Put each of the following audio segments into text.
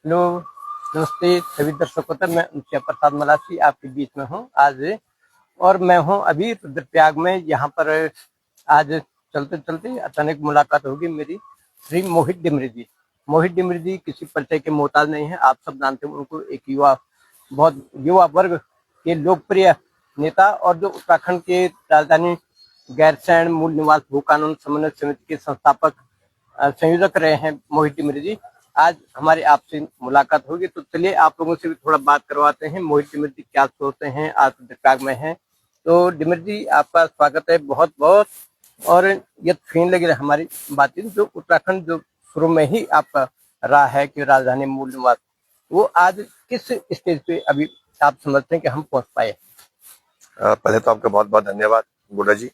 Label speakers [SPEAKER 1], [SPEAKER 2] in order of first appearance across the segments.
[SPEAKER 1] Hello, नमस्ते सभी दर्शकों तक। मैं उनसे प्रसाद मलासी आपके बीच में हूँ आज। और मैं हूँ अभी रुद्रप्रयाग में। यहाँ पर आज चलते चलते अचानक मुलाकात होगी मेरी श्री मोहित डिमरी जी। मोहित डिमरी जी किसी परिचय के मोहताज नहीं है। आप सब जानते हैं उनको, एक बहुत युवा वर्ग के लोकप्रिय नेता, और जो उत्तराखंड के राजधानी गैरसैंण मूल निवास भू कानून समन्वय समिति के संस्थापक संयोजक रहे हैं मोहित डिमरी जी। आज हमारी आपसे मुलाकात होगी, तो चलिए आप लोगों से भी थोड़ा बात करवाते हैं। मोहित डिमरी जी क्या सोचते हैं, आज रुद्रप्रयाग में हैं। तो डिमरी जी, आपका स्वागत है बहुत बहुत। और ये फीन लगी हमारी बातचीत, जो उत्तराखंड जो शुरू में ही आपका रहा है कि राजधानी मूल निवास, वो आज किस स्टेज पे अभी आप समझते हैं कि हम पहुंच पाए?
[SPEAKER 2] पहले तो आपका बहुत बहुत धन्यवाद बुड्ढा जी।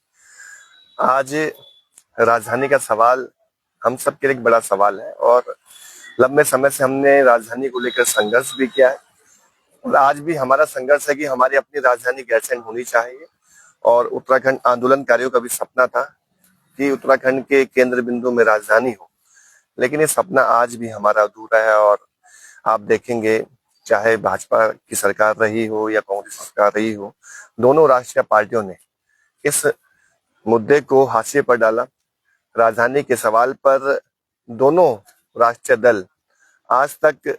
[SPEAKER 2] आज राजधानी का सवाल हम सबके लिए एक बड़ा सवाल है, और लंबे समय से हमने राजधानी को लेकर संघर्ष भी किया है। और आज भी हमारा संघर्ष है कि हमारी अपनी राजधानी गैरसैंण होनी चाहिए। और उत्तराखंड आंदोलनकारियों का भी सपना था कि उत्तराखंड के केंद्र बिंदु में राजधानी हो, लेकिन ये सपना आज भी हमारा अधूरा है। और आप देखेंगे, चाहे भाजपा की सरकार रही हो या कांग्रेस सरकार रही हो, दोनों राष्ट्रीय पार्टियों ने इस मुद्दे को हाशिए पर डाला। राजधानी के सवाल पर दोनों राष्ट्रीय दल आज तक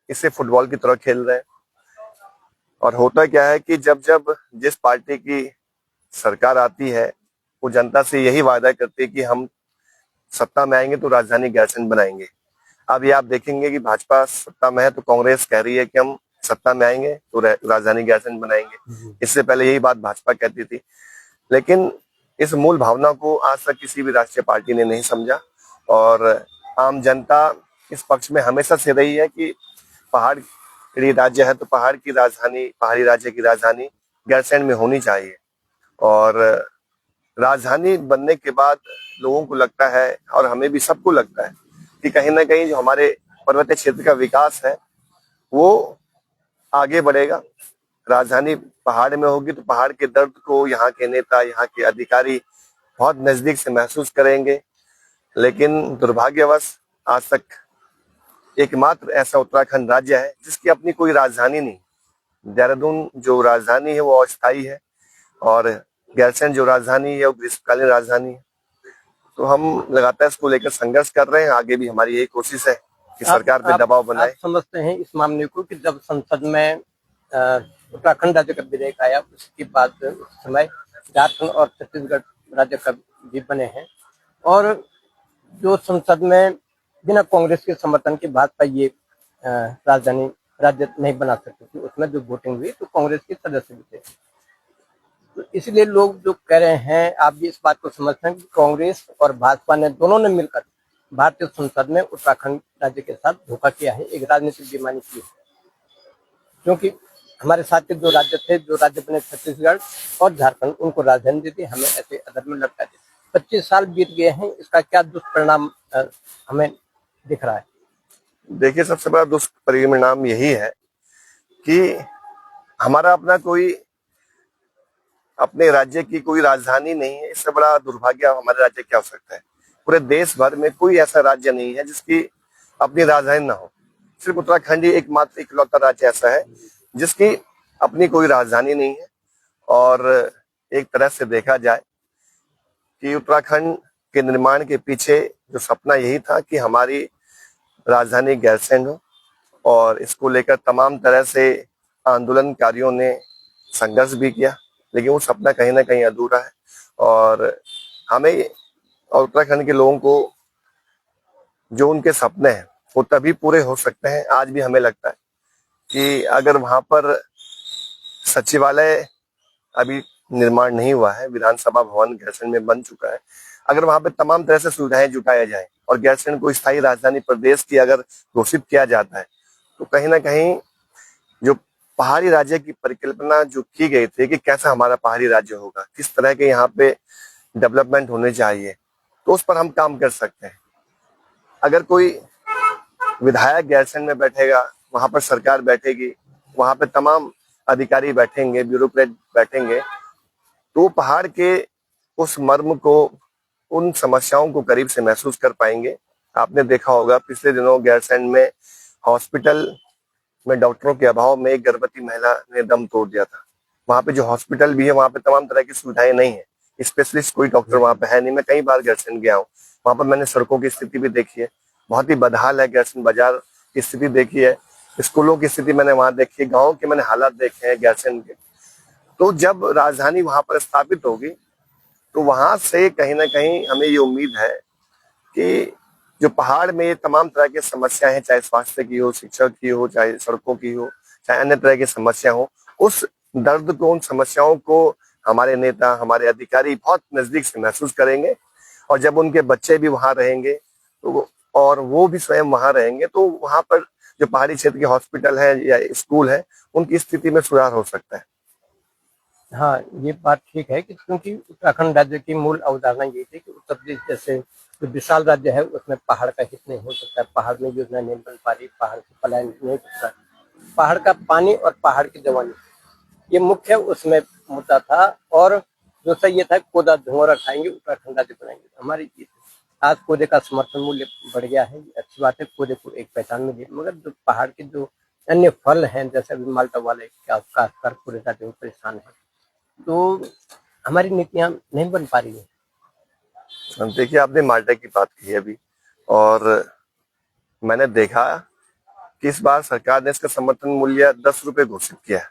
[SPEAKER 2] इसे फुटबॉल की तरह खेल रहे हैं। और होता क्या है कि जब जब जिस पार्टी की सरकार आती है, वो जनता से यही वादा करती है कि हम सत्ता में आएंगे तो राजधानी गैरसैंण बनाएंगे। अब ये आप देखेंगे कि भाजपा सत्ता में है तो कांग्रेस कह रही है कि हम सत्ता में आएंगे तो राजधानी गैरसैंण बनाएंगे। इससे पहले यही बात भाजपा कहती थी। लेकिन इस मूल भावना को आज तक किसी भी राष्ट्रीय पार्टी ने नहीं समझा। और आम जनता इस पक्ष में हमेशा से रही है कि पहाड़ी राज्य है तो पहाड़ की राजधानी, पहाड़ी राज्य की राजधानी गैरसैंण में होनी चाहिए। और राजधानी बनने के बाद लोगों को लगता है, और हमें भी सबको लगता है, कि कहीं ना कहीं जो हमारे पर्वतीय क्षेत्र का विकास है वो आगे बढ़ेगा। राजधानी पहाड़ में होगी तो पहाड़ के दर्द को यहाँ के नेता, यहाँ के अधिकारी बहुत नजदीक से महसूस करेंगे। लेकिन दुर्भाग्यवश आज तक एकमात्र ऐसा उत्तराखंड राज्य है जिसकी अपनी कोई राजधानी नहीं। देहरादून जो राजधानी है वो अस्थायी है, और गैरसैंण जो राजधानी है वो ग्रीष्मकालीन राजधानी है। तो हम लगातार इसको लेकर संघर्ष कर रहे हैं। आगे भी हमारी यही कोशिश है कि सरकार पे दबाव बनाए।
[SPEAKER 1] आप समझते हैं इस मामले को कि जब संसद में उत्तराखंड राज्य का विधेयक आया, उसके बाद उस समय झारखंड और छत्तीसगढ़ राज्य का भी बने हैं, और जो संसद में बिना कांग्रेस के समर्थन के भाजपा ये राजधानी राज्य नहीं बना सकती थी। उसमें जो वोटिंग हुई तो कांग्रेस के सदस्य भी थे। तो इसलिए लोग जो कह रहे हैं, आप भी इस बात को समझते हैं कि कांग्रेस और भाजपा ने दोनों ने मिलकर भारतीय संसद में उत्तराखंड राज्य के साथ धोखा किया है, एक राजनीतिक बेईमानी की है। क्योंकि हमारे साथ के जो राज्य थे, जो राज्य बने छत्तीसगढ़ और झारखंड, उनको राजधानी दी थी, हमें ऐसे अदर में लटका दिया। 25 साल बीत गए हैं, इसका क्या दुष्परिणाम हमें दिख रहा है?
[SPEAKER 2] देखिए, सबसे बड़ा दुष्परिणाम यही है कि हमारा अपने राज्य की कोई राजधानी नहीं है। इससे बड़ा दुर्भाग्य हमारे राज्य क्या हो सकता है? पूरे देश भर में कोई ऐसा राज्य नहीं है जिसकी अपनी राजधानी ना हो। सिर्फ उत्तराखंड ही एकमात्र इकलौता राज्य ऐसा है जिसकी अपनी कोई राजधानी नहीं है। और एक तरह से देखा जाए कि उत्तराखंड के निर्माण के पीछे जो सपना यही था कि हमारी राजधानी गैरसैंण हो, और इसको लेकर तमाम तरह से आंदोलनकारियों ने संघर्ष भी किया, लेकिन वो सपना कहीं ना कहीं अधूरा है। और हमें और उत्तराखंड के लोगों को जो उनके सपने हैं वो तभी पूरे हो सकते हैं। आज भी हमें लगता है कि अगर वहां पर सचिवालय अभी निर्माण नहीं हुआ है, विधानसभा भवन गैरसैंण में बन चुका है, अगर वहां पे तमाम तरह से सुविधाएं जुटाया जाए और गैरसैंण को स्थायी राजधानी प्रदेश की अगर घोषित किया जाता है, तो कहीं ना कहीं जो पहाड़ी राज्य की परिकल्पना जो की गई थी कि कैसा हमारा पहाड़ी राज्य होगा, किस तरह के यहाँ पे डेवलपमेंट होने चाहिए, तो उस पर हम काम कर सकते हैं। अगर कोई विधायक गैरसैंण में बैठेगा, वहां पर सरकार बैठेगी, वहां पे तमाम अधिकारी बैठेंगे, ब्यूरोक्रेट बैठेंगे, तो पहाड़ के उस मर्म को, उन समस्याओं को करीब से महसूस कर पाएंगे। आपने देखा होगा पिछले दिनों गैरसैंण में हॉस्पिटल में डॉक्टरों के अभाव में एक गर्भवती महिला ने दम तोड़ दिया था। वहाँ पे जो हॉस्पिटल भी है वहाँ पे तमाम तरह की सुविधाएं नहीं है, स्पेशलिस्ट कोई डॉक्टर वहाँ पे है नहीं। मैं कई बार गैरसैंण गया हूँ, वहाँ पर मैंने सड़कों की स्थिति भी देखी है, बहुत ही बदहाल है। गैरसैंण बाजार की स्थिति देखी है, स्कूलों की स्थिति मैंने वहाँ देखी है, गाँव के मैंने हालात देखे हैं गैरसैंण के। तो जब राजधानी वहाँ पर स्थापित होगी तो वहां से कहीं ना कहीं हमें ये उम्मीद है कि जो पहाड़ में ये तमाम तरह की समस्याएं हैं, चाहे स्वास्थ्य की हो, शिक्षा की हो, चाहे सड़कों की हो, चाहे अन्य तरह की समस्या हो, उस दर्द को, उन समस्याओं को हमारे नेता, हमारे अधिकारी बहुत नजदीक से महसूस करेंगे। और जब उनके बच्चे भी वहां रहेंगे तो और वो भी स्वयं वहां रहेंगे तो वहां पर जो पहाड़ी क्षेत्र के हॉस्पिटल है या स्कूल है उनकी स्थिति में सुधार हो सकता है।
[SPEAKER 1] हाँ, ये बात ठीक है कि क्योंकि उत्तराखंड राज्य की मूल अवधारणा ये थी कि उत्तर प्रदेश जैसे जो विशाल राज्य है उसमें पहाड़ का हित नहीं हो सकता, पहाड़ में योजना नहीं बन पा रही, पहाड़ से पलायन नहीं हो सकता। पहाड़ का पानी और पहाड़ की जवानी, ये मुख्य उसमें मुद्दा था। और दूसरा ये था कोदा धुआं खाएंगे उत्तराखंड राज्य बनाएंगे, हमारी जीत। आज कोदे का समर्थन मूल्य बढ़ गया है, अच्छी बात है, कोदे को एक पहचान मिली, मगर जो पहाड़ के जो अन्य फल हैं जैसे अभी माल्टा वाले काश्तकार पूरे राज्य में परेशान है, तो हमारी नीतियां नहीं बन पा रही है।
[SPEAKER 2] देखिए, आपने माल्टा की बात की है अभी, और मैंने देखा कि इस बार सरकार ने इसका समर्थन मूल्य 10 रुपए घोषित किया है,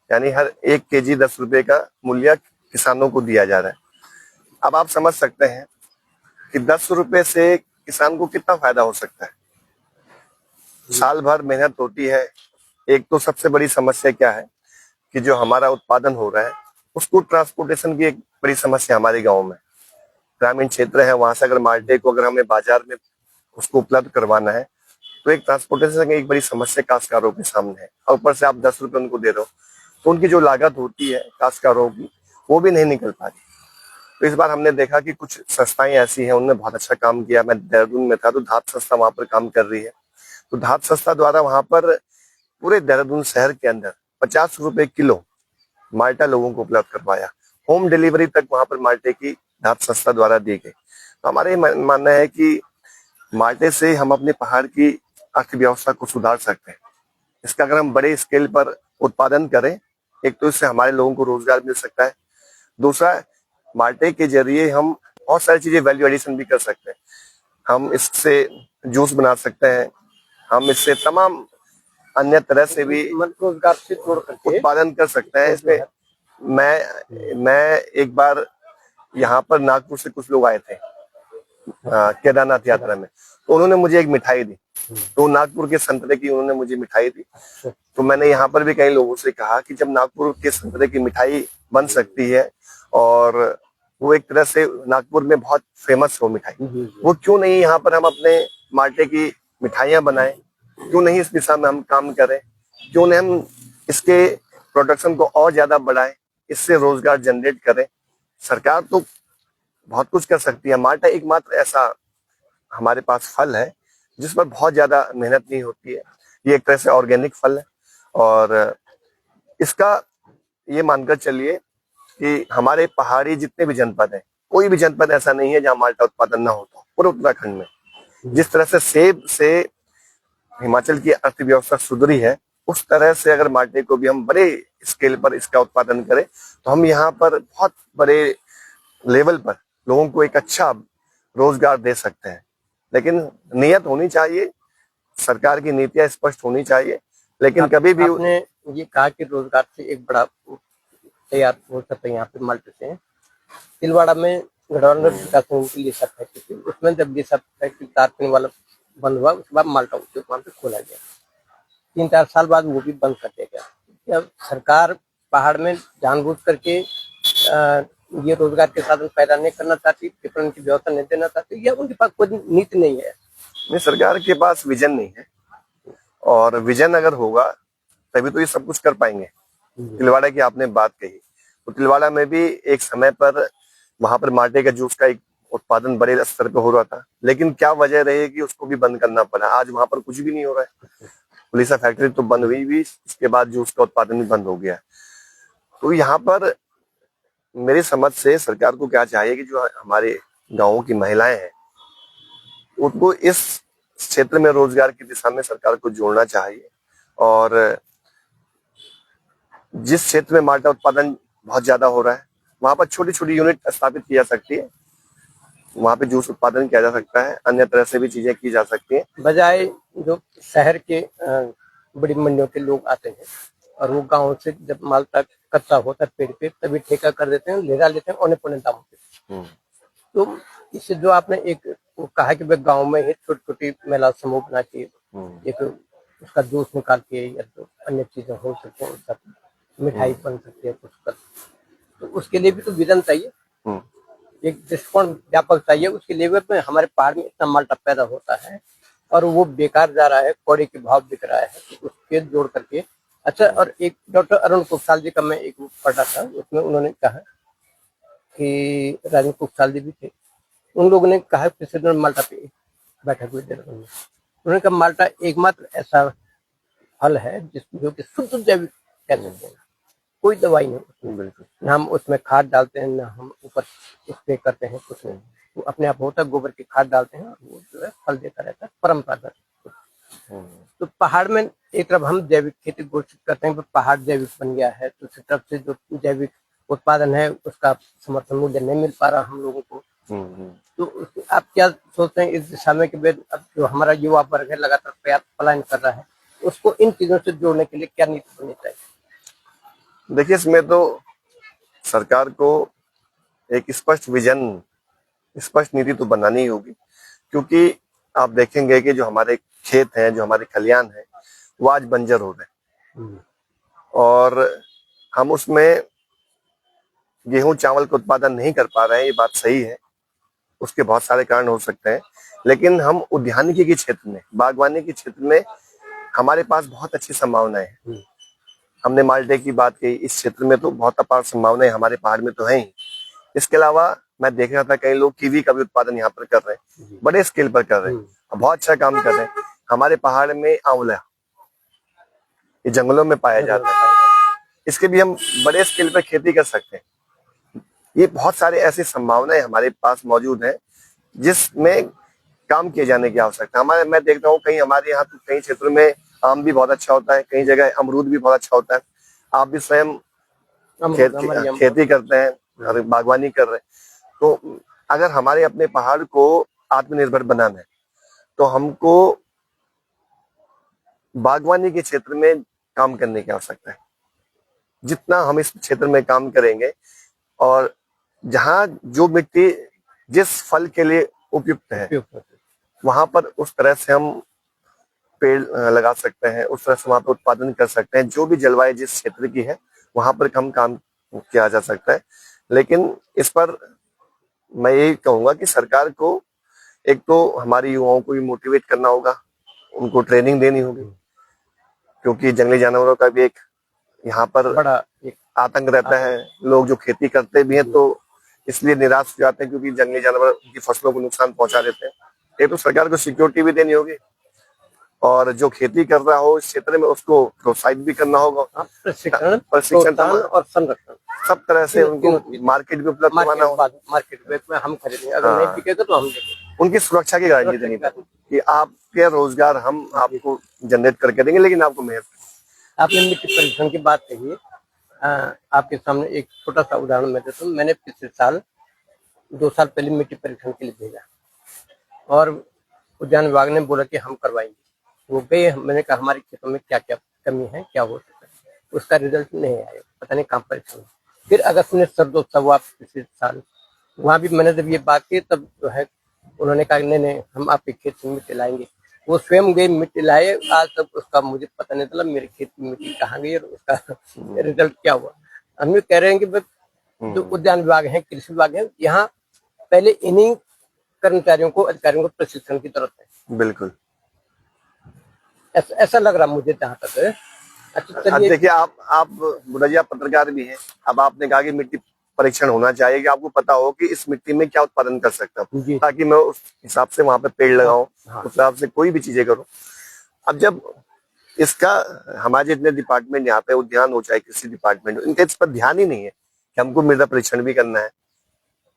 [SPEAKER 2] यानी हर 1 केजी 10 रुपए का मूल्य किसानों को दिया जा रहा है। अब आप समझ सकते हैं कि 10 रुपए से किसान को कितना फायदा हो सकता है। साल भर मेहनत होती है। एक तो सबसे बड़ी समस्या क्या है कि जो हमारा उत्पादन हो रहा है उसको ट्रांसपोर्टेशन की एक बड़ी समस्या हमारे गांव में, ग्रामीण क्षेत्र है, वहां से अगर माल्टे को अगर हमें बाजार में उसको उपलब्ध करवाना है तो एक ट्रांसपोर्टेशन की एक बड़ी समस्या काश्तकारों के सामने है। और ऊपर से आप 10 रुपए उनको दे रहे हो तो उनकी जो लागत होती है काश्तकारों की वो भी नहीं निकल पा रही। तो इस बार हमने देखा कि कुछ संस्थाएं ऐसी हैं, उन्होंने बहुत अच्छा काम किया। मैं देहरादून में था तो धात संस्था वहां पर काम कर रही है, तो धात संस्था द्वारा वहां पर पूरे देहरादून शहर के अंदर 50 रुपए किलो माल्टा लोगों को उपलब्ध करवाया। होम डिलीवरी तक वहां पर माल्टे की धात संस्था द्वारा दी गई। तो हमारे मानना है कि माल्टे से हम अपने पहाड़ की अर्थव्यवस्था को सुधार सकते हैं। इसका अगर हम बड़े स्केल पर उत्पादन करें, एक तो इससे हमारे लोगों को रोजगार मिल सकता है, दूसरा माल्टे के जरिए हम बहुत सारी चीजें वैल्यू एडिशन भी कर सकते हैं। हम इससे जूस बना सकते हैं, हम इससे तमाम अन्य तरह से भी
[SPEAKER 1] रोजगार से जोड़ करके
[SPEAKER 2] उत्पादन कर सकते हैं। इसमें मैं एक बार यहाँ पर नागपुर से कुछ लोग आए थे केदारनाथ यात्रा में, तो उन्होंने मुझे एक मिठाई दी, तो नागपुर के संतरे की उन्होंने मुझे मिठाई दी। तो मैंने यहाँ पर भी कई लोगों से कहा कि जब नागपुर के संतरे की मिठाई बन सकती है और वो एक तरह से नागपुर में बहुत फेमस हो मिठाई, वो क्यों नहीं यहाँ पर हम अपने माल्टे की मिठाइयाँ बनाएं, क्यों नहीं इस दिशा में हम काम करें, क्यों नहीं हम इसके प्रोडक्शन को और ज्यादा बढ़ाएं, इससे रोजगार जनरेट करें। सरकार तो बहुत कुछ कर सकती है, माल्टा एकमात्र ऐसा हमारे पास फल है जिस पर बहुत ज्यादा मेहनत नहीं होती है। ये एक तरह से ऑर्गेनिक फल है और इसका ये मानकर चलिए कि हमारे पहाड़ी जितने भी जनपद हैं, कोई भी जनपद ऐसा नहीं है जहाँ माल्टा उत्पादन ना होता पूरे उत्तराखंड में। जिस तरह से सेब से हिमाचल की अर्थव्यवस्था सुधरी है, उस तरह से अगर माल्टे को भी हम बड़े स्केल पर इसका उत्पादन करें तो हम यहाँ पर बहुत बड़े लेवल पर लोगों को एक अच्छा रोजगार दे सकते हैं। लेकिन नियत होनी चाहिए, सरकार की नीतियां स्पष्ट होनी चाहिए, लेकिन कभी भी
[SPEAKER 1] आपने ये कहा कि रोजगार से एक बड़ा तैयार हो सकता है यहाँ पे माल्टे से। तिलवाड़ा में गढ़वाल विकास की लिसा फैक्ट्री थी, उसमें जब लिसा फैक्ट्री तारपीन वाला बंद हुआ उसके बाद माल्टा उद्योग वहां पे खोला गया, 3-4 साल बाद वो भी बंद कर दिया गया। जब सरकार पहाड़ में जानबूझ करके ये रोजगार के साधन पैदा नहीं करना चाहती, विपणन की व्यवस्था नहीं देना चाहती, या उनके पास कोई नीति नहीं है?
[SPEAKER 2] नहीं, सरकार के पास विजन नहीं है, और विजन अगर होगा तभी तो ये सब कुछ कर पाएंगे। तिलवाड़ा की आपने बात कही, तो तिलवाड़ा में भी एक समय पर वहां पर माल्टे का जूस का एक उत्पादन बड़े स्तर पर हो रहा था, लेकिन क्या वजह रही कि उसको भी बंद करना पड़ा। आज वहां पर कुछ भी नहीं हो रहा है। पुलिस फैक्ट्री तो बंद हुई भी, इसके बाद जूस का उत्पादन भी बंद हो गया। तो यहाँ पर मेरी समझ से सरकार को क्या चाहिए कि जो हमारे गांवों की महिलाएं हैं उनको इस क्षेत्र में रोजगार की दिशा में सरकार को जोड़ना चाहिए और जिस क्षेत्र में माल्टा उत्पादन बहुत ज्यादा हो रहा है वहां पर छोटी छोटी यूनिट स्थापित की जा सकती है, वहां पे जूस उत्पादन किया जा सकता है, अन्य तरह से भी चीजें की जा सकती हैं।
[SPEAKER 1] बजाय जो शहर के बड़ी मंडियों के लोग आते हैं और वो गांव से जब माल तक कच्चा होता है पेड़ पे तभी ठेका कर देते हैं, लेरा लेते हैं औने पौने दामों पे। तो इससे जो आपने एक वो कहा कि भाई गांव में ही छोटी छोटी महिला समूह बना के एक उसका जूस निकाल के या तो अन्य चीजें हो सकती हैं, उसका मिठाई बन सकती है कुछ कर, तो उसके लिए भी तो विजन चाहिए, एक दृष्टिकोण व्यापक चाहिए। उसके लेवल पे हमारे पहाड़ में इतना माल्टा पैदा होता है और वो बेकार जा रहा है, कौड़े के भाव बिक रहा है, तो उसके जोड़ करके। अच्छा, और एक डॉक्टर अरुण कुशवाहा जी का मैं एक बुक पढ़ा था, उसमें उन्होंने कहा कि राजेंद्र कुशवाहा जी भी थे, उन लोगों ने कहा पिछले दिन माल्टा पे बैठक हुई देहरादून में, उन्होंने कहा माल्टा एकमात्र ऐसा फल है जो कि शुद्ध जैविक कह सकते हैं, कोई दवाई नहीं उसमें,
[SPEAKER 2] बिल्कुल
[SPEAKER 1] ना हम उसमें खाद डालते हैं ना हम ऊपर स्प्रे करते हैं, कुछ नहीं, वो अपने आप होता है, गोबर की खाद डालते हैं और वो जो है फल देता रहता है परंपरागत। तो पहाड़ में एक तरफ हम जैविक खेती घोषित करते हैं, पहाड़ जैविक बन गया है, तो दूसरी तरफ से जो जैविक उत्पादन है उसका समर्थन मूल्य नहीं मिल पा रहा हम लोगों को। तो आप क्या सोचते हैं इस दिशा में कि अब जो हमारा युवा वर्ग है लगातार पलायन कर रहा है, उसको इन चीजों से जोड़ने के लिए क्या नीति बननी चाहिए?
[SPEAKER 2] देखिए, इसमें तो सरकार को एक स्पष्ट विजन, स्पष्ट नीति तो बनानी ही होगी, क्योंकि आप देखेंगे कि जो हमारे खेत हैं, जो हमारे खलियान हैं, वो आज बंजर हो गए और हम उसमें गेहूं चावल का उत्पादन नहीं कर पा रहे हैं, ये बात सही है। उसके बहुत सारे कारण हो सकते हैं, लेकिन हम उद्यानिकी के क्षेत्र में, बागवानी के क्षेत्र में हमारे पास बहुत अच्छी संभावनाएं हैं। हमने माल्टे की बात की, इस क्षेत्र में तो बहुत अपार संभावनाएं हमारे पहाड़ में तो है ही। इसके अलावा मैं देख रहा था कई लोग कीवी का भी उत्पादन यहाँ पर कर रहे हैं, बड़े स्केल पर कर रहे हैं, बहुत अच्छा काम कर रहे हैं। हमारे पहाड़ में आंवला, ये जंगलों में पाया जाता है, इसके भी हम बड़े स्केल पर खेती कर सकते हैं। ये बहुत सारे ऐसी संभावनाएं हमारे पास मौजूद हैं जिसमें काम किए जाने की आवश्यकता है। मैं देखता हूँ कहीं हमारे यहाँ तो कई क्षेत्रों में आम भी बहुत अच्छा होता है, कई जगह अमरूद भी बहुत अच्छा होता है। आप भी स्वयं खेती करते हैं और बागवानी कर रहे हैं, तो अगर हमारे अपने पहाड़ को आत्मनिर्भर बनाना है तो हमको बागवानी के क्षेत्र में काम करने की आवश्यकता है। जितना हम इस क्षेत्र में काम करेंगे और जहाँ जो मिट्टी जिस फल के लिए उपयुक्त है वहां पर उस तरह से हम पेड़ लगा सकते हैं, उस तरह से वहां पर उत्पादन कर सकते हैं। जो भी जलवायु जिस क्षेत्र की है वहां पर कम काम किया जा सकता है। लेकिन इस पर मैं यही कहूंगा कि सरकार को एक तो हमारे युवाओं को भी मोटिवेट करना होगा, उनको ट्रेनिंग देनी होगी, क्योंकि जंगली जानवरों का भी एक यहाँ पर
[SPEAKER 1] बड़ा एक
[SPEAKER 2] आतंक रहता है। लोग जो खेती करते भी हैं तो इसलिए निराश हो जाते हैं क्योंकि जंगली जानवर की फसलों को नुकसान पहुंचा देते हैं। एक तो सरकार को सिक्योरिटी भी देनी होगी और जो खेती कर रहा हो इस क्षेत्र में उसको प्रोत्साहित भी करना होगा, प्रशिक्षण
[SPEAKER 1] और संरक्षण
[SPEAKER 2] सब तरह से उनको मार्केट भी उपलब्ध करवाना होगा।
[SPEAKER 1] मार्केट में हम खरीदेंगे, अगर नहीं बिकेगा तो हम देंगे।
[SPEAKER 2] उनकी सुरक्षा की गारंटी देनी पड़ेगी कि आपके रोजगार हम आपको जनरेट करके देंगे, लेकिन आपको मेहनत।
[SPEAKER 1] आपने मिट्टी परीक्षण की बात कही है, आपके सामने एक छोटा सा उदाहरण मैं देता हूँ। मैंने पिछले साल 2 साल पहले मिट्टी परीक्षण के लिए भेजा और उद्यान विभाग ने बोला कि हम करवाएंगे। वो गए, मैंने कहा हमारे खेतों में क्या क्या कमी है, क्या हो सकता है, उसका रिजल्ट नहीं आया, पता नहीं कहाँ परीक्षण। फिर अगस्त में सर्दोत्सव हुआ पिछले साल, वहाँ भी मैंने जब ये बात की तब जो है उन्होंने कहा नहीं हम आपके खेत से मिट्टी लाएंगे। वो स्वयं गए मिट्टी लाए, आज तक उसका मुझे पता नहीं चला मेरे खेत की मिट्टी कहाँ गई और उसका रिजल्ट क्या हुआ। हम ये कह रहे हैं कि जो उद्यान विभाग है, कृषि विभाग है, यहाँ पहले इन्हीं कर्मचारियों को, अधिकारियों को प्रशिक्षण की जरूरत है।
[SPEAKER 2] बिल्कुल
[SPEAKER 1] ऐसा लग रहा मुझे जहाँ तक है। अच्छा चलिए,
[SPEAKER 2] देखिए आप बुढ़ा जी, आप पत्रकार भी हैं। अब आपने कहा कि मिट्टी परीक्षण होना चाहिए कि आपको पता हो कि इस मिट्टी में क्या उत्पादन कर सकता हूँ, ताकि मैं उस हिसाब से वहां पे पेड़ लगाऊं, उस हिसाब से कोई भी चीजें करूं। अब जब इसका हमारे जितने डिपार्टमेंट यहाँ पे उद्यान हो चाहे कृषि डिपार्टमेंट, इनका इस पर ध्यान ही नहीं है कि हमको मृदा परीक्षण भी करना है,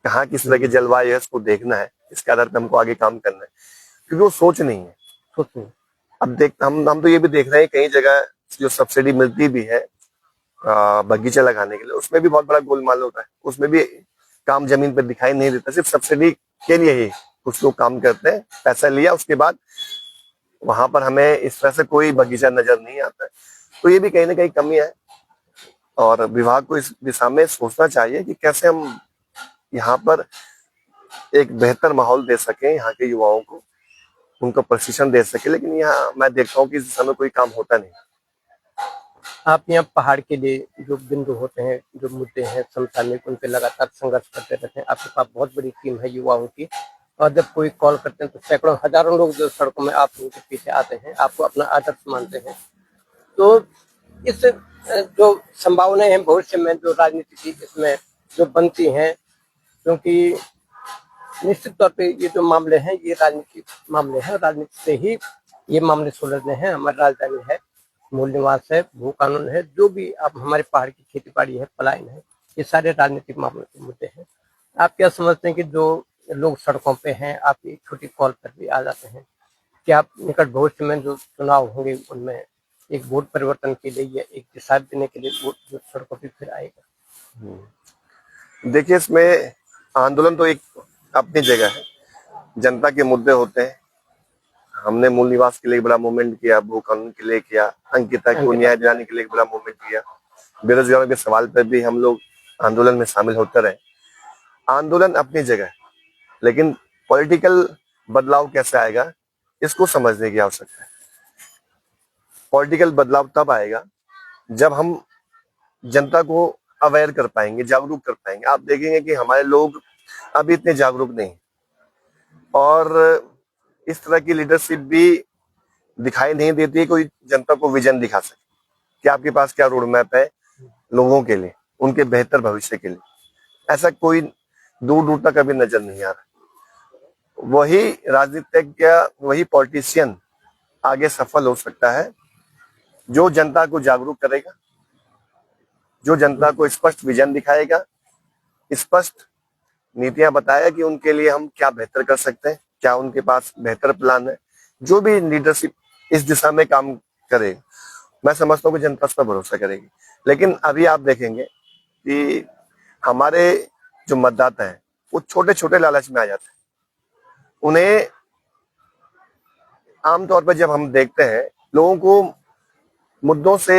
[SPEAKER 2] कहाँ किस तरह की जलवायु है उसको देखना है, इसके आधार पर हमको आगे काम करना है, क्योंकि वो सोच नहीं है।
[SPEAKER 1] सोचें।
[SPEAKER 2] अब हम तो ये भी देख रहे हैं कई जगह जो सब्सिडी मिलती भी है बगीचा लगाने के लिए, उसमें भी बहुत बड़ा गोलमाल होता है। उसमें भी काम जमीन पर दिखाई नहीं देता, सिर्फ सब्सिडी के लिए ही कुछ लोग काम करते हैं, पैसा लिया, उसके बाद वहां पर हमें इस तरह से कोई बगीचा नजर नहीं आता है। तो ये भी कहीं ना कहीं कमी है और विभाग को इस दिशा में सोचना चाहिए कि कैसे हम यहाँ पर एक बेहतर माहौल दे सके यहाँ के युवाओं को, उनको प्रशिक्षण दे सके। लेकिन यहाँ मैं देखता हूँ कि इस दिशा में कोई काम होता नहीं।
[SPEAKER 1] आप यहाँ पहाड़ के लिए जो बिंदु होते हैं, जो मुद्दे हैं समसामयिक, उन पे लगातार संघर्ष करते रहते हैं। आपके पास बहुत बड़ी टीम है युवाओं की, और जब कोई कॉल करते हैं तो सैकड़ों हजारों लोग जो सड़कों में आप उनके पीछे आते हैं, आपको अपना आदर्श मानते हैं। तो इस जो संभावनाएं हैं भविष्य में जो राजनीति की इसमें जो बनती हैं, क्योंकि निश्चित तौर पे ये जो मामले हैं ये राजनीतिक मामले हैं, राजनीति से ही ये मामले सुलझने हैं। हमारी राजधानी है, मूल निवास है, भू कानून है, जो भी आप हमारे पहाड़ की खेती बाड़ी है, पलायन है, ये सारे राजनीतिक मामलों के मुद्दे हैं। आप क्या समझते हैं कि जो लोग सड़कों पे हैं, आपकी छोटी कॉल पर भी आ जाते हैं, क्या आप निकट भविष्य में जो चुनाव होंगे उनमें एक वोट परिवर्तन के लिए या एक दिशा देने के लिए वोट जो सड़कों पर फिर आएगा?
[SPEAKER 2] देखिए, इसमें आंदोलन तो एक अपनी जगह है, जनता के मुद्दे होते हैं। हमने मूल निवास के लिए एक बड़ा मूवमेंट किया, भू कानून के लिए किया, अंकिता को न्याय दिलाने के लिए एक बड़ा मूवमेंट किया, बेरोजगारों के सवाल पर भी हम लोग आंदोलन में शामिल होते रहे। आंदोलन अपनी जगह है, लेकिन पॉलिटिकल बदलाव कैसे आएगा इसको समझने की आवश्यकता है। पॉलिटिकल बदलाव तब आएगा जब हम जनता को अवेयर कर पाएंगे, जागरूक कर पाएंगे। आप देखेंगे कि हमारे लोग अभी इतने जागरूक नहीं, और इस तरह की लीडरशिप भी दिखाई नहीं देती कोई जनता को विजन दिखा सके कि आपके पास क्या रोड मैप है लोगों के लिए, उनके बेहतर भविष्य के लिए। ऐसा कोई दूर दूर तक अभी नजर नहीं आ रहा। वही राजनीतिज्ञ, वही पॉलिटिशियन आगे सफल हो सकता है जो जनता को जागरूक करेगा, जो जनता को स्पष्ट विजन दिखाएगा, स्पष्ट नीतियां बताएगा कि उनके लिए हम क्या बेहतर कर सकते हैं, क्या उनके पास बेहतर प्लान है। जो भी लीडरशिप इस दिशा में काम करे, मैं समझता हूँ कि जनता उस पर भरोसा करेगी। लेकिन अभी आप देखेंगे कि हमारे जो मतदाता हैं वो छोटे छोटे लालच में आ जाते हैं। उन्हें आमतौर पर जब हम देखते हैं, लोगों को मुद्दों से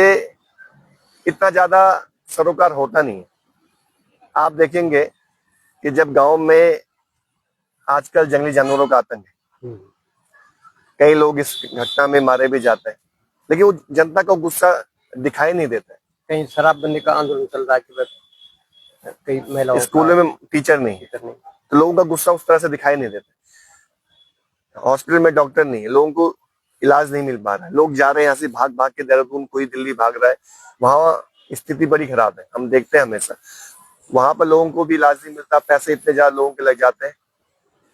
[SPEAKER 2] इतना ज्यादा सरोकार होता नहीं है। आप देखेंगे कि जब गांव में आजकल जंगली जानवरों का आतंक है, कई लोग इस घटना में मारे भी जाते हैं, लेकिन वो जनता को गुस्सा दिखाई नहीं देता है।
[SPEAKER 1] कहीं शराबबंदी का आंदोलन चल रहा है कि बस कई महिलाओं
[SPEAKER 2] स्कूलों में टीचर नहीं, तो लोगों का गुस्सा उस तरह से दिखाई नहीं देता। हॉस्पिटल में डॉक्टर नहीं है, लोगों को इलाज नहीं मिल पा रहा है। लोग जा रहे हैं यहाँ से भाग भाग के, देहरादून, कोई दिल्ली भाग रहा है, वहां स्थिति बड़ी खराब है। हम देखते हैं हमेशा वहां पर लोगों को भी इलाज नहीं मिलता, पैसे इतने ज्यादा लोगों के लग जाते हैं।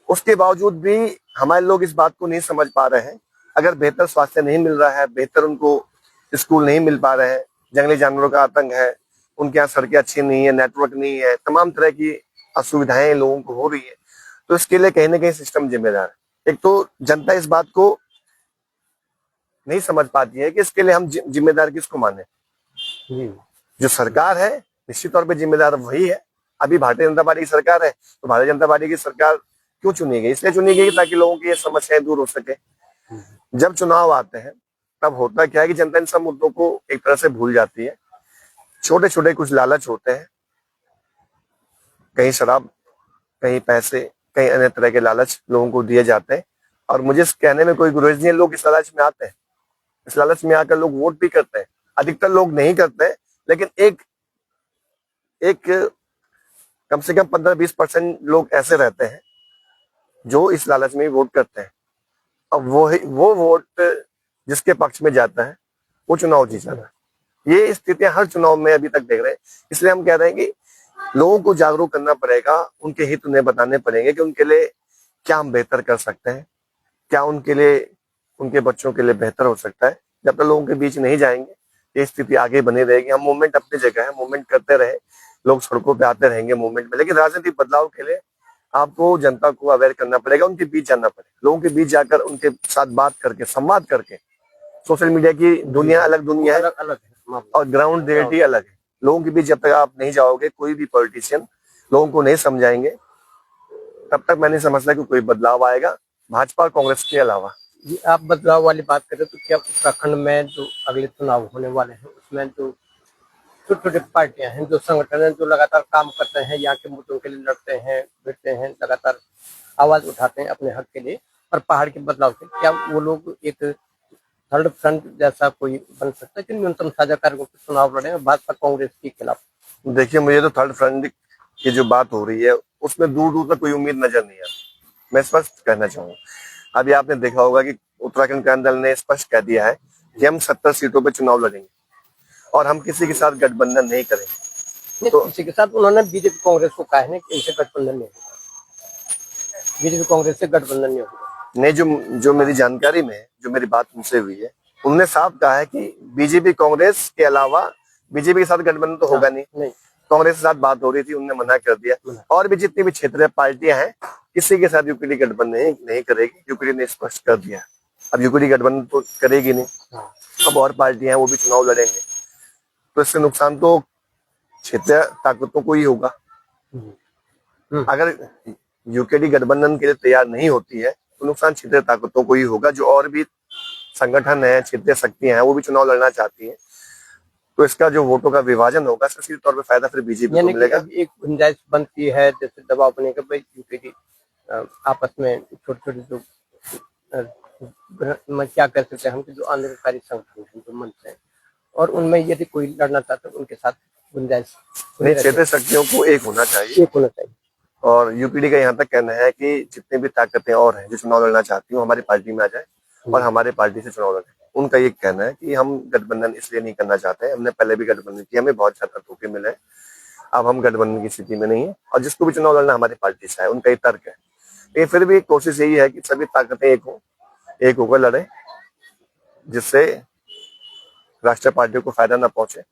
[SPEAKER 2] उसके बावजूद भी हमारे लोग इस बात को नहीं समझ पा रहे हैं। अगर बेहतर स्वास्थ्य नहीं मिल रहा है, बेहतर उनको स्कूल नहीं मिल पा रहे हैं, जंगली जानवरों का आतंक है, उनके यहाँ सड़कें अच्छी नहीं है, नेटवर्क नहीं है, तमाम तरह की असुविधाएं लोगों को हो रही है, तो इसके लिए कहीं ना कहीं सिस्टम जिम्मेदार है। एक तो जनता इस बात को नहीं समझ पाती है कि इसके लिए हम जिम्मेदार किसको माने। जो सरकार है निश्चित तौर पर जिम्मेदार वही है। अभी भारतीय जनता पार्टी की सरकार है, तो भारतीय जनता पार्टी की सरकार क्यों चुनी गई? इसलिए चुनी गई ताकि लोगों की ये समस्याएं दूर हो सके। जब चुनाव आते हैं तब होता क्या है कि जनता इन सब मुद्दों को एक तरह से भूल जाती है। छोटे छोटे कुछ लालच होते हैं, कहीं शराब, कहीं पैसे, कहीं अन्य तरह के लालच लोगों को दिए जाते हैं। और मुझे इस कहने में कोई गुरेज नहीं है, लोग इस लालच में आते हैं, इस लालच में आकर लोग वोट भी करते हैं। अधिकतर लोग नहीं करते हैं, लेकिन एक कम से कम 15-20% लोग ऐसे रहते हैं जो इस लालच में वोट करते हैं। अब वो वोट जिसके पक्ष में जाता है वो चुनाव जीत जाता है। ये स्थितियां हर चुनाव में अभी तक देख रहे हैं। इसलिए हम कह रहे हैं कि लोगों को जागरूक करना पड़ेगा, उनके हित उन्हें बताने पड़ेंगे कि उनके लिए क्या हम बेहतर कर सकते हैं, क्या उनके लिए, उनके बच्चों के लिए बेहतर हो सकता है। जब तक लोगों के बीच नहीं जाएंगे ये स्थिति आगे बनी रहेगी। हम मूवमेंट अपनी जगह है, मूवमेंट करते रहे, लोग सड़कों पे आते रहेंगे मूवमेंट में, लेकिन राजनीतिक बदलाव के लिए आपको जनता को अवेयर करना पड़ेगा, उनके बीच जाना पड़ेगा, लोगों के बीच जाकर उनके साथ बात करके, संवाद करके। सोशल मीडिया की दुनिया अलग दुनिया है
[SPEAKER 1] अलग अलग है
[SPEAKER 2] और ग्राउंड रियलिटी अलग है। लोगों के बीच जब तक आप नहीं जाओगे, कोई भी पॉलिटिशियन लोगों को नहीं समझाएंगे, तब तक मैं नहीं समझता कि कोई बदलाव आएगा भाजपा और कांग्रेस के अलावा।
[SPEAKER 1] जी, आप बदलाव वाली बात करें तो क्या उत्तराखंड में जो अगले चुनाव होने वाले हैं उसमें जो छोटी छोटी पार्टियां हैं, जो संगठन हैं, जो लगातार काम करते हैं, यहाँ के मुद्दों के लिए लड़ते हैं, भिड़ते हैं, लगातार आवाज उठाते हैं अपने हक के लिए और पहाड़ के बदलाव के लिए, क्या वो लोग एक थर्ड फ्रंट जैसा कोई बन सकता है कि न्यूनतम साझा कार्यों के चुनाव लड़े भाजपा कांग्रेस के खिलाफ?
[SPEAKER 2] देखिए, मुझे तो थर्ड फ्रंट की जो बात हो रही है उसमें दूर दूर तक कोई उम्मीद नजर नहीं आती। मैं स्पष्ट कहना चाहूंगा, अभी आपने देखा होगा कि उत्तराखंड क्रांति दल ने स्पष्ट कह दिया है कि हम 70 सीटों पे चुनाव लड़ेंगे और हम किसी के साथ गठबंधन नहीं करेंगे।
[SPEAKER 1] तो इसी के साथ उन्होंने बीजेपी कांग्रेस को कहा है कि इनसे गठबंधन नहीं होगा, बीजेपी कांग्रेस से गठबंधन नहीं होगा।
[SPEAKER 2] नहीं, जो मेरी जानकारी में, जो मेरी बात उनसे हुई है, उन्होंने साफ कहा है कि बीजेपी कांग्रेस के अलावा बीजेपी के साथ गठबंधन तो होगा नहीं। कांग्रेस के साथ बात हो रही थी, उन्होंने मना कर दिया। और भी जितनी भी क्षेत्रीय पार्टियां हैं, किसी के साथ यूपीडी गठबंधन नहीं करेगी। यूपीडी ने स्पष्ट कर दिया। अब यूपीडी गठबंधन तो करेगी नहीं, अब और पार्टियां हैं वो भी चुनाव लड़ेंगे, तो इससे नुकसान तो क्षेत्रीय ताकतों को ही होगा। अगर यूकेडी गठबंधन के लिए तैयार नहीं होती है तो नुकसान क्षेत्रीय ताकतों को ही होगा। जो और भी संगठन है, क्षेत्रीय शक्तियां हैं, वो भी चुनाव लड़ना चाहती हैं, तो इसका जो वोटों का विभाजन होगा इसका सीधे तौर पे फायदा फिर बीजेपी को मिलेगा।
[SPEAKER 1] एक गुंजाइश बनती है जैसे दबाव बने का भाई यूपीडी आपस में छोटे छोटे जो क्या कह सकते हैं हम कि जो आंदोलनकारी संगठन हैं, जो मंच हैं, और उनमें यदि कोई लड़ना चाहता है उनके साथ गुंजाइश
[SPEAKER 2] क्षेत्रीय शक्तियों को एक होना चाहिए। और यूपीडी का यहाँ तक कहना है कि जितने भी ताकतें और हैं जो चुनाव लड़ना चाहती हूँ हमारी पार्टी में आ जाए और हमारे पार्टी से चुनाव लड़े। उनका ये कहना है कि हम गठबंधन इसलिए नहीं करना चाहते, हमने पहले भी गठबंधन किया, हमें बहुत ज्यादा धोखे मिले, अब हम गठबंधन की स्थिति में नहीं है और जिसको भी चुनाव लड़ना हमारी पार्टी से है, उनका ये तर्क है। लेकिन फिर भी कोशिश यही है कि सभी ताकतें एक होकर लड़े, जिससे राष्ट्रीय पार्टियों को फायदा ना पहुंचे।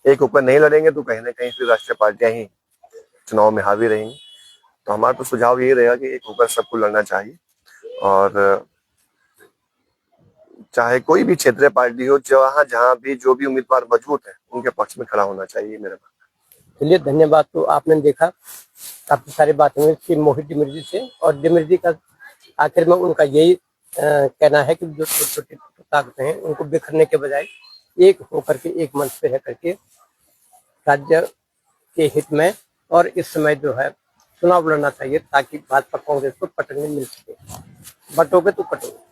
[SPEAKER 2] एक होकर नहीं लड़ेंगे तो कहीं ना कहीं फिर राष्ट्रीय पार्टियां ही चुनाव में हावी रहेंगी। तो हमारा तो सुझाव यही रहेगा कि एक होकर सबको लड़ना चाहिए और चाहे कोई भी क्षेत्रीय पार्टी हो, जहां भी जो भी उम्मीदवार मजबूत है उनके पक्ष में खड़ा होना चाहिए, मेरा मानना।
[SPEAKER 1] चलिए, धन्यवाद। तो आपने देखा काफी सारी बातें हुई मोहित डिमर्जी से, और डिमर्जी का आखिर में उनका यही कहना है कि जो छोटी छोटी ताकतें हैं उनको बिखरने के बजाय एक होकर के एक मंच पे रह करके राज्य के हित में और इस समय जो है चुनाव लड़ना चाहिए, ताकि भाजपा कांग्रेस को पटकने मिल सके। बटोगे तो पटोगे।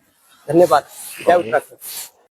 [SPEAKER 1] धन्यवाद। जय उत्तराखंड।